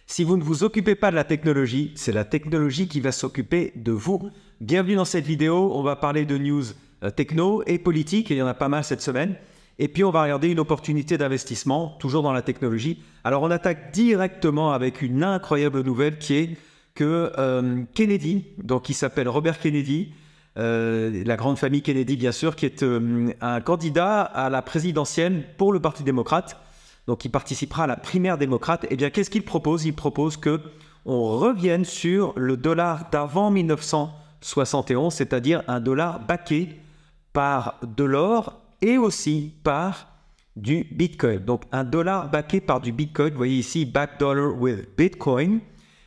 Si vous ne vous occupez pas de la technologie, c'est la technologie qui va s'occuper de vous. Bienvenue dans cette vidéo, on va parler de news techno et politique, et il y en a pas mal cette semaine. Et puis on va regarder une opportunité d'investissement, toujours dans la technologie. Alors on attaque directement avec une incroyable nouvelle qui est que Kennedy, donc il s'appelle Robert Kennedy, la grande famille Kennedy bien sûr, qui est un candidat à la présidentielle pour le Parti démocrate. Donc il participera à la primaire démocrate. Et bien qu'est-ce qu'il propose? Il propose qu'on revienne sur le dollar d'avant 1971, c'est-à-dire un dollar backé par de l'or et aussi par du Bitcoin. Donc un dollar backé par du Bitcoin, vous voyez ici, back dollar with Bitcoin,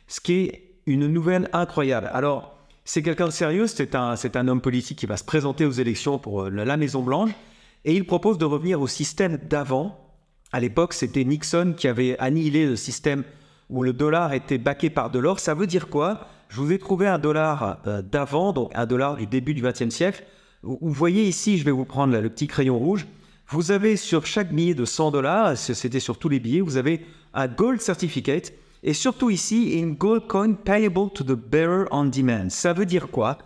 ce qui est une nouvelle incroyable. Alors, c'est quelqu'un de sérieux, c'est un homme politique qui va se présenter aux élections pour la Maison-Blanche, et il propose de revenir au système d'avant. À l'époque, c'était Nixon qui avait annihilé le système où le dollar était backé par de l'or. Ça veut dire quoi? Je vous ai trouvé un dollar d'avant, donc un dollar du début du XXe siècle. Vous voyez ici, je vais vous prendre là, le petit crayon rouge. Vous avez sur chaque billet de 100 $, c'était sur tous les billets, vous avez un gold certificate. Et surtout ici, une gold coin payable to the bearer on demand. Ça veut dire quoi?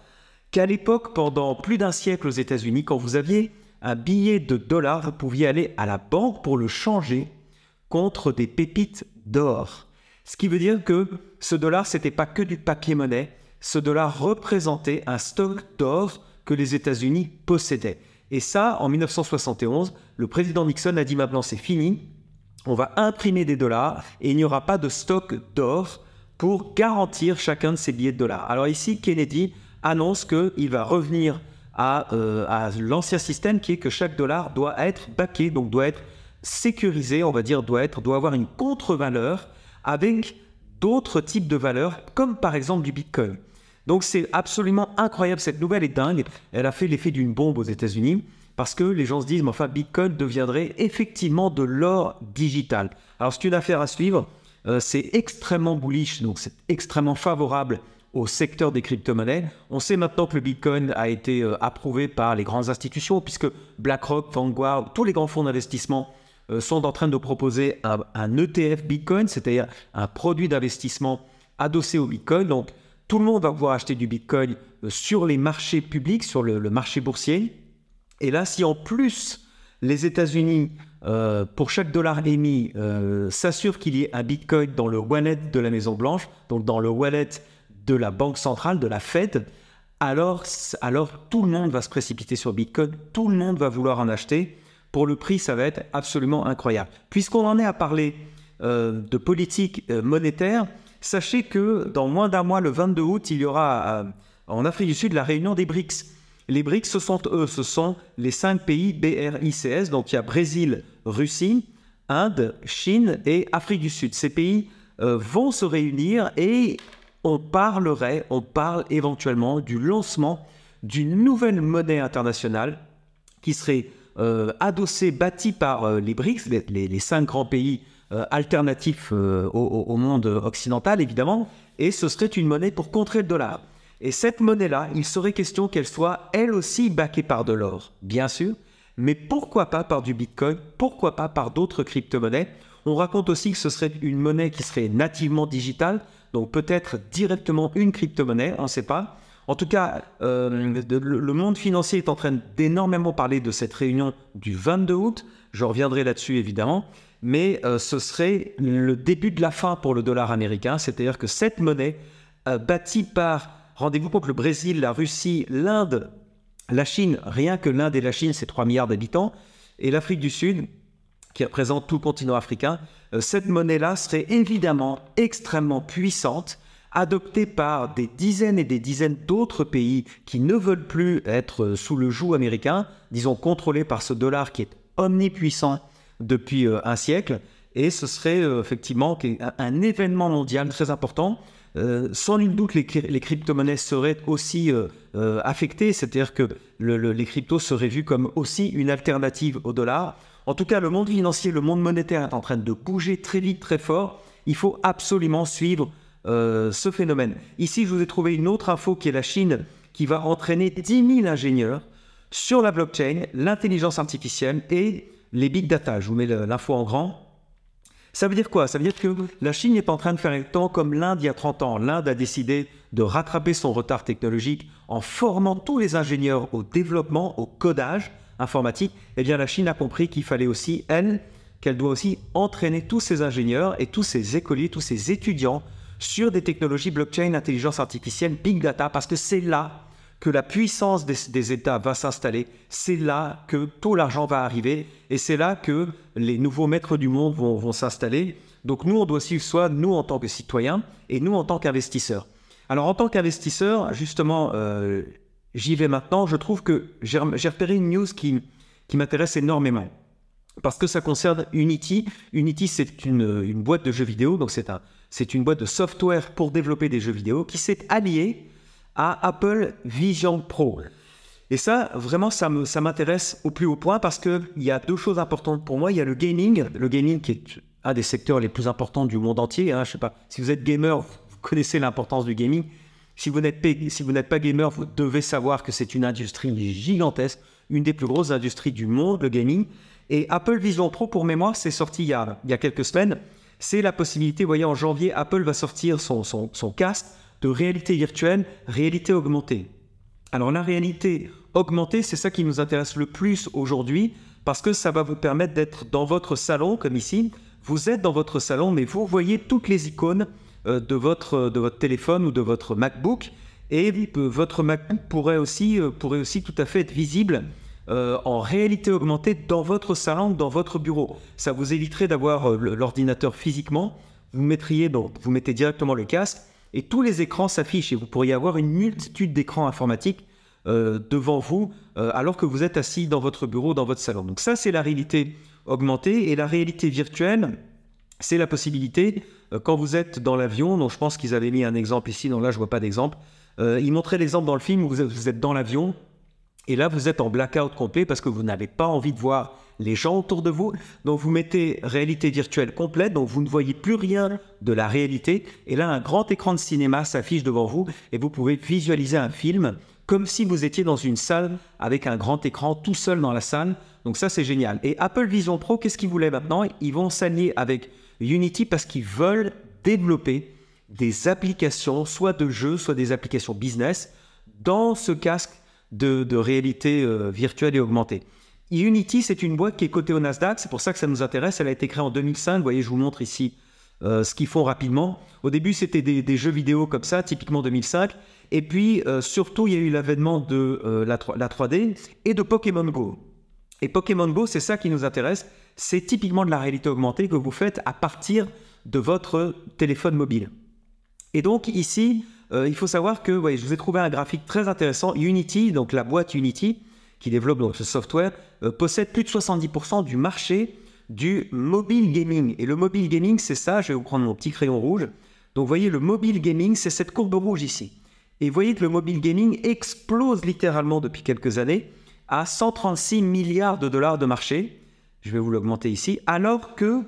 Qu'à l'époque, pendant plus d'un siècle aux États-Unis, quand vous aviez un billet de dollar, vous pouviez aller à la banque pour le changer contre des pépites d'or. Ce qui veut dire que ce dollar, ce n'était pas que du papier-monnaie. Ce dollar représentait un stock d'or que les États-Unis possédaient. Et ça, en 1971, le président Nixon a dit maintenant c'est fini, on va imprimer des dollars et il n'y aura pas de stock d'or pour garantir chacun de ces billets de dollars. Alors ici, Kennedy annonce qu'il va revenir à l'ancien système qui est que chaque dollar doit être backé, donc doit être sécurisé, on va dire, doit avoir une contre-valeur avec d'autres types de valeurs, comme par exemple du Bitcoin. Donc c'est absolument incroyable, cette nouvelle est dingue, elle a fait l'effet d'une bombe aux États-Unis, parce que les gens se disent, mais enfin, Bitcoin deviendrait effectivement de l'or digital. Alors c'est une affaire à suivre, c'est extrêmement bullish, donc c'est extrêmement favorable au secteur des crypto-monnaies. On sait maintenant que le Bitcoin a été approuvé par les grandes institutions, puisque BlackRock, Vanguard, tous les grands fonds d'investissement sont en train de proposer un ETF Bitcoin, c'est-à-dire un produit d'investissement adossé au Bitcoin. Donc tout le monde va pouvoir acheter du Bitcoin sur les marchés publics, sur le marché boursier. Et là, si en plus les États-Unis, pour chaque dollar émis, s'assurent qu'il y ait un Bitcoin dans le wallet de la Maison-Blanche, donc dans le wallet de la Banque centrale, de la Fed, alors tout le monde va se précipiter sur Bitcoin, tout le monde va vouloir en acheter. Pour le prix, ça va être absolument incroyable. Puisqu'on en est à parler de politique monétaire, sachez que dans moins d'un mois, le 22 août, il y aura en Afrique du Sud la réunion des BRICS. Les BRICS, ce sont les 5 pays BRICS, donc il y a Brésil, Russie, Inde, Chine et Afrique du Sud. Ces pays vont se réunir et on parle éventuellement du lancement d'une nouvelle monnaie internationale qui serait adossée, bâtie par les BRICS, les 5 grands pays alternatifs au monde occidental évidemment, et ce serait une monnaie pour contrer le dollar. Et cette monnaie-là, il serait question qu'elle soit elle aussi backée par de l'or, bien sûr, mais pourquoi pas par du Bitcoin, pourquoi pas par d'autres crypto-monnaies. On raconte aussi que ce serait une monnaie qui serait nativement digitale, donc peut-être directement une crypto-monnaie, on ne sait pas. En tout cas, le monde financier est en train d'énormément parler de cette réunion du 22 août, je reviendrai là-dessus évidemment, mais ce serait le début de la fin pour le dollar américain, c'est-à-dire que cette monnaie bâtie par... Rendez-vous compte, le Brésil, la Russie, l'Inde, la Chine, rien que l'Inde et la Chine, c'est 3 milliards d'habitants, et l'Afrique du Sud, qui représente tout le continent africain, cette monnaie-là serait évidemment extrêmement puissante, adoptée par des dizaines et des dizaines d'autres pays qui ne veulent plus être sous le joug américain, disons contrôlés par ce dollar qui est omnipuissant depuis un siècle, et ce serait effectivement un événement mondial très important. Sans nul doute, les crypto-monnaies seraient aussi affectées, c'est-à-dire que les cryptos seraient vus comme aussi une alternative au dollar. En tout cas, le monde financier, le monde monétaire est en train de bouger très vite, très fort. Il faut absolument suivre ce phénomène. Ici, je vous ai trouvé une autre info qui est la Chine, qui va entraîner 10 000 ingénieurs sur la blockchain, l'intelligence artificielle et les big data. Je vous mets l'info en grand. Ça veut dire quoi? Ça veut dire que la Chine n'est pas en train de faire le temps comme l'Inde il y a 30 ans. L'Inde a décidé de rattraper son retard technologique en formant tous les ingénieurs au développement, au codage informatique. Eh bien, la Chine a compris qu'il fallait aussi, qu'elle doit aussi entraîner tous ses ingénieurs et tous ses écoliers, tous ses étudiants sur des technologies blockchain, intelligence artificielle, big data, parce que c'est là que la puissance des États va s'installer, c'est là que tout l'argent va arriver et c'est là que les nouveaux maîtres du monde vont s'installer. Donc nous, on doit suivre soit nous en tant que citoyens et nous en tant qu'investisseurs. Alors en tant qu'investisseur, justement, j'y vais maintenant. Je trouve que j'ai repéré une news qui m'intéresse énormément parce que ça concerne Unity. Unity, c'est une boîte de jeux vidéo, donc c'est une boîte de software pour développer des jeux vidéo qui s'est alliée à Apple Vision Pro. Et ça, vraiment, ça m'intéresse au plus haut point parce qu'il y a deux choses importantes pour moi. Il y a le gaming qui est un des secteurs les plus importants du monde entier. Hein. Je ne sais pas, si vous êtes gamer, vous connaissez l'importance du gaming. Si vous n'êtes pas gamer, vous devez savoir que c'est une industrie gigantesque, une des plus grosses industries du monde, le gaming. Et Apple Vision Pro, pour mémoire, c'est sorti il y a quelques semaines. C'est la possibilité, vous voyez, en janvier, Apple va sortir son casque de réalité virtuelle, réalité augmentée. Alors la réalité augmentée, c'est ça qui nous intéresse le plus aujourd'hui parce que ça va vous permettre d'être dans votre salon, comme ici. Vous êtes dans votre salon, mais vous voyez toutes les icônes de votre téléphone ou de votre MacBook. Et votre MacBook pourrait aussi tout à fait être visible en réalité augmentée dans votre salon ou dans votre bureau. Ça vous éviterait d'avoir l'ordinateur physiquement. Vous mettez directement le casque. Et tous les écrans s'affichent et vous pourriez avoir une multitude d'écrans informatiques devant vous alors que vous êtes assis dans votre bureau, dans votre salon. Donc ça, c'est la réalité augmentée. Et la réalité virtuelle, c'est la possibilité, quand vous êtes dans l'avion, donc je pense qu'ils avaient mis un exemple ici, donc là, je ne vois pas d'exemple. Ils montraient l'exemple dans le film où vous êtes dans l'avion et là, vous êtes en blackout complet parce que vous n'avez pas envie de voir les gens autour de vous. Donc, vous mettez réalité virtuelle complète, donc vous ne voyez plus rien de la réalité. Et là, un grand écran de cinéma s'affiche devant vous et vous pouvez visualiser un film comme si vous étiez dans une salle avec un grand écran tout seul dans la salle. Donc ça, c'est génial. Et Apple Vision Pro, qu'est-ce qu'ils voulaient maintenant? Ils vont s'allier avec Unity parce qu'ils veulent développer des applications, soit de jeux, soit des applications business, dans ce casque de réalité virtuelle et augmentée. Unity, c'est une boîte qui est cotée au Nasdaq, c'est pour ça que ça nous intéresse. Elle a été créée en 2005, vous voyez, je vous montre ici ce qu'ils font rapidement. Au début, c'était des jeux vidéo comme ça, typiquement 2005. Et puis, surtout, il y a eu l'avènement de la 3D et de Pokémon Go. Et Pokémon Go, c'est ça qui nous intéresse. C'est typiquement de la réalité augmentée que vous faites à partir de votre téléphone mobile. Et donc ici, il faut savoir que, ouais, je vous ai trouvé un graphique très intéressant. Unity, donc la boîte Unity, qui développe donc ce software, possède plus de 70% du marché du mobile gaming. Et le mobile gaming, c'est ça, je vais vous prendre mon petit crayon rouge. Donc vous voyez, le mobile gaming, c'est cette courbe rouge ici. Et vous voyez que le mobile gaming explose littéralement depuis quelques années à 136 milliards de dollars de marché. Je vais vous l'augmenter ici. Alors que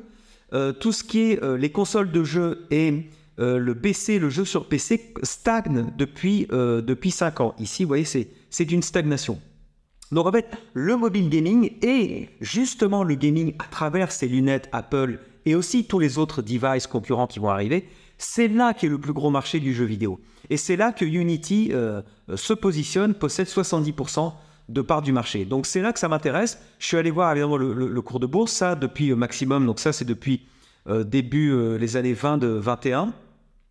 tout ce qui est les consoles de jeux et le PC, le jeu sur PC stagne depuis 5 ans. Ici, vous voyez, c'est une stagnation. Donc en fait, le mobile gaming et justement le gaming à travers ces lunettes Apple et aussi tous les autres devices concurrents qui vont arriver, c'est là qu'est le plus gros marché du jeu vidéo. Et c'est là que Unity se positionne, possède 70% de part du marché. Donc c'est là que ça m'intéresse. Je suis allé voir évidemment le cours de bourse, ça depuis maximum, donc ça c'est depuis début les années 20 de 21.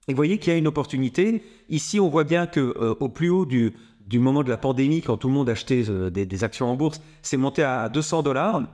Et vous voyez qu'il y a une opportunité. Ici, on voit bien qu'au plus haut du moment de la pandémie, quand tout le monde achetait des actions en bourse, c'est monté à 200 $.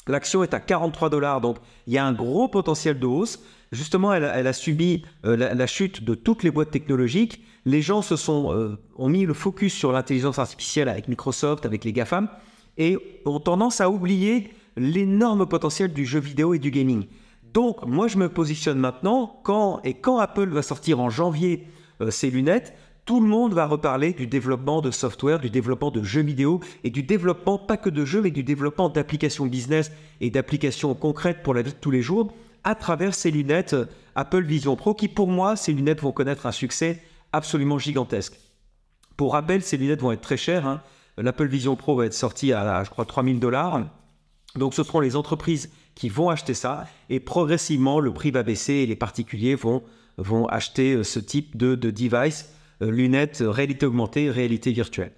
L'action est à 43 $. Donc, il y a un gros potentiel de hausse. Justement, elle a subi la chute de toutes les boîtes technologiques. Les gens ont mis le focus sur l'intelligence artificielle avec Microsoft, avec les GAFAM, et ont tendance à oublier l'énorme potentiel du jeu vidéo et du gaming. Donc, moi, je me positionne maintenant, quand Apple va sortir en janvier ses lunettes, tout le monde va reparler du développement de software, du développement de jeux vidéo et du développement, pas que de jeux, mais du développement d'applications business et d'applications concrètes pour la vie de tous les jours à travers ces lunettes Apple Vision Pro qui, pour moi, ces lunettes vont connaître un succès absolument gigantesque. Pour rappel, ces lunettes vont être très chères. Hein. L'Apple Vision Pro va être sorti à, je crois, 3 000 $. Donc, ce seront les entreprises qui vont acheter ça. Et progressivement, le prix va baisser et les particuliers vont acheter ce type de device, lunettes, réalité augmentée, réalité virtuelle.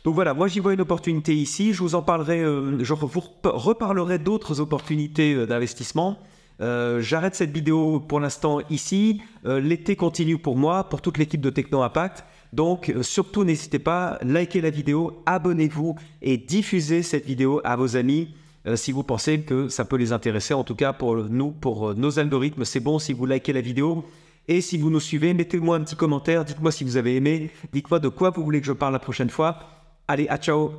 Donc voilà, moi j'y vois une opportunité ici. Je vous en parlerai, je vous reparlerai d'autres opportunités d'investissement. J'arrête cette vidéo pour l'instant ici. L'été continue pour moi, pour toute l'équipe de Techno Impact. Donc surtout n'hésitez pas, likez la vidéo, abonnez-vous et diffusez cette vidéo à vos amis si vous pensez que ça peut les intéresser. En tout cas pour nous, pour nos algorithmes, c'est bon si vous likez la vidéo. Et si vous nous suivez, mettez-moi un petit commentaire, dites-moi si vous avez aimé, dites-moi de quoi vous voulez que je parle la prochaine fois. Allez, à ciao!